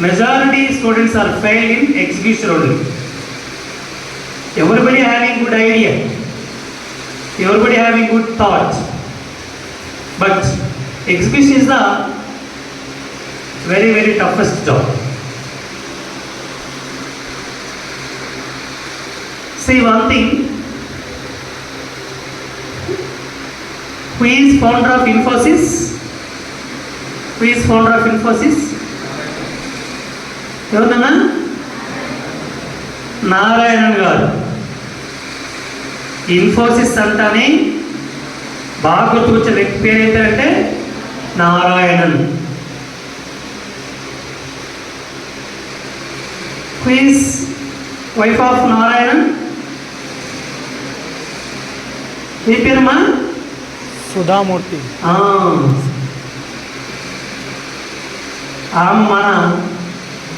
majority students are failed in execution only. Everybody having good idea, everybody having good thought, but execution is the very, very toughest job. See one thing, who is founder of Infosys? Who is founder of Infosys? ఎవరన్నా? నారాయణన్ గారు. ఇన్ఫోసిస్ అంటానే బాగా గుర్తుకొచ్చే వ్యక్తి పేరు ఏంటంటే Narayanan. Who is wife of Narayanan? ఏ పేరమ్మా? సుధామూర్తి. ఆమె మన